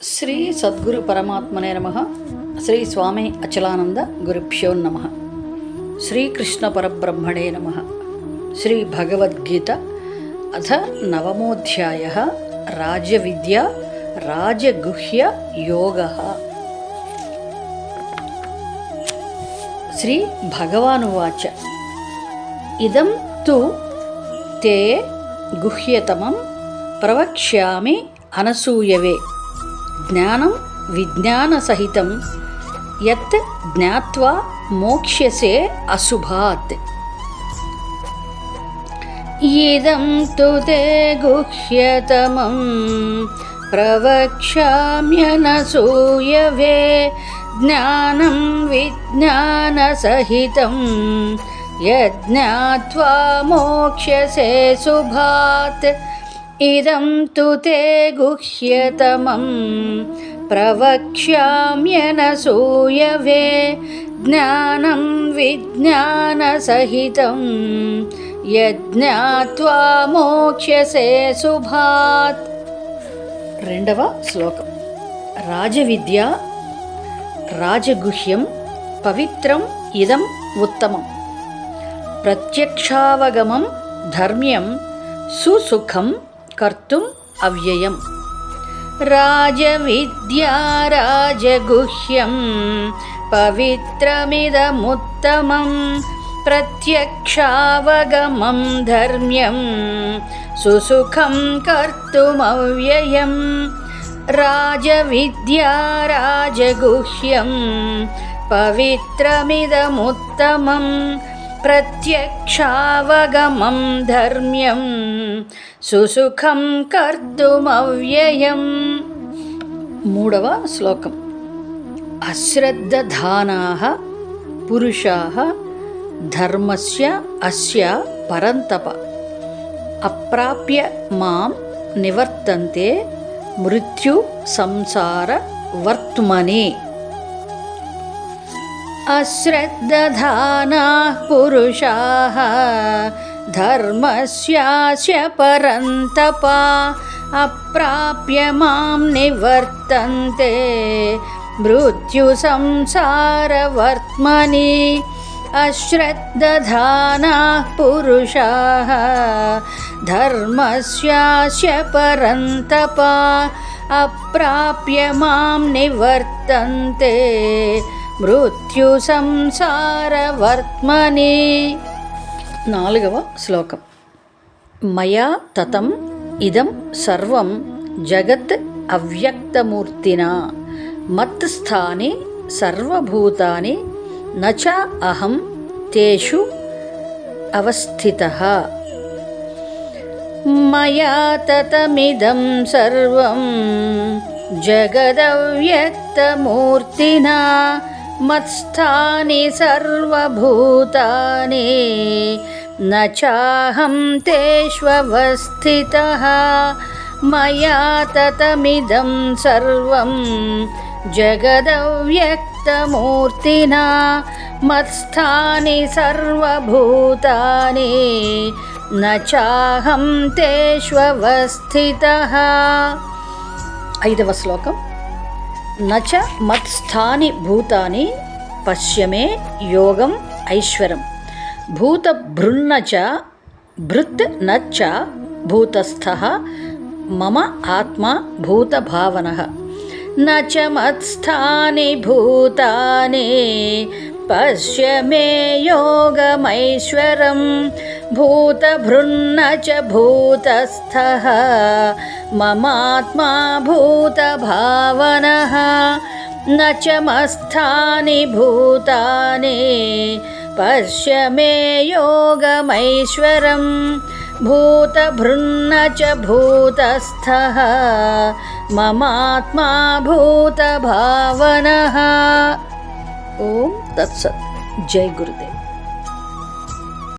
శ్రీ సద్గురు పరమాత్మనే నమః. శ్రీ స్వామి అచలానంద గురుభ్యో నమః. శ్రీకృష్ణ పరబ్రహ్మణే నమః. శ్రీ భగవద్గీత అథ నవమోధ్యాయః. రాజవిద్య రాజగుహ్య యోగః. శ్రీ భగవానువాచ ఇదం తు తే గుహ్యతమం ప్రవక్ష్యామి అనసూయవే. జ్ఞానం విజ్ఞానసహితం యత్ జ్ఞాత్వా మోక్ష్యసే అశుభాత్. ఇదం తు తే గుహ్యతమం ప్రవక్ష్యామ్యనసూయవే. జ్ఞానం విజ్ఞానసహితం యజ్ఞాత్వా మోక్ష్యసే శుభాత్. ఇదం తు తే గుహ్యతమం ప్రవక్ష్యామ్యనసూయవే. జ్ఞానం విజ్ఞానసహితం యజ్ఞాత్వా మోక్ష్యసే శుభాత్. రెండవ శ్లోకం. రాజవిద్య రాజగుహ్యం పవిత్రం ఇదం ఉత్తమం. ప్రత్యక్షావగమం ధర్మ్యం సుసుఖం కర్తుం అవ్యయం. రాజవిద్యా రాజగుహ్యం పవిత్రమిదముత్తమం. ప్రత్యక్షావగమం ధర్మ్యం సుసుఖం కర్తుమవ్యయం. రాజవిద్యా రాజగుహ్యం పవిత్రమిదముత్తమం. ప్రత్యక్షావగమం ధర్మ్యం సుసుఖం కర్తుమవ్యయం. మూడవ శ్లోకం. అశ్రద్ధధానాః పురుషాః ధర్మస్య అస్య పరంతప అప్రాప్య మాం నివర్తంతే మృత్యు సంసార వర్త్మనే. అశ్రద్ధధానాః పురుషాః ధర్మస్యాస్య పరంతప అప్రాప్య మాం నివర్తంతే మృత్యు సంసార వర్త్మని. అశ్రద్ధధానాః పురుషాః ధర్మస్యాస్య పరంతప అప్రాప్య మాం నివర్తంతే మృత్యు సంసార వర్త్మని. నాలుగవ శ్లోకం. మయా తతం ఇదం సర్వం జగత్ అవ్యక్తమూర్తినా మత్ స్థాని సర్వభూతాని నచ అహం తేషు అవస్థితః. మయా తతమిదం సర్వం జగదవ్యక్తమూర్తినా మత్స్థాని సర్వభూతాని నచాహం తేష్వస్థితః. మయా తతమిదం సర్వం జగదవ్యక్తమూర్తినా మత్స్థాని సర్వభూతాని నచాహం తేష్వస్థితః. ఐదవ శ్లోకం. నచ మత్స్థాని భూతాని పశ్యమే యోగం ఐశ్వరం. భూతభృన్నచ భృత్ నచ్చ భూతస్థః మమ ఆత్మా భూతభావనః. నచ మత్స్థాని భూతాని పశ్యమే యోగమైశ్వరం. భూతభృన్నచ భూతస్థః మమాత్మా భూతభావనః. నచ మత్స్థాని భూతాని పశ్యమే యోగమైశ్వరం. భూతభృన్నచ భూతస్థః మమాత్మా భూతభావనః. ఓం తత్సత్. జై గురుదేవ్.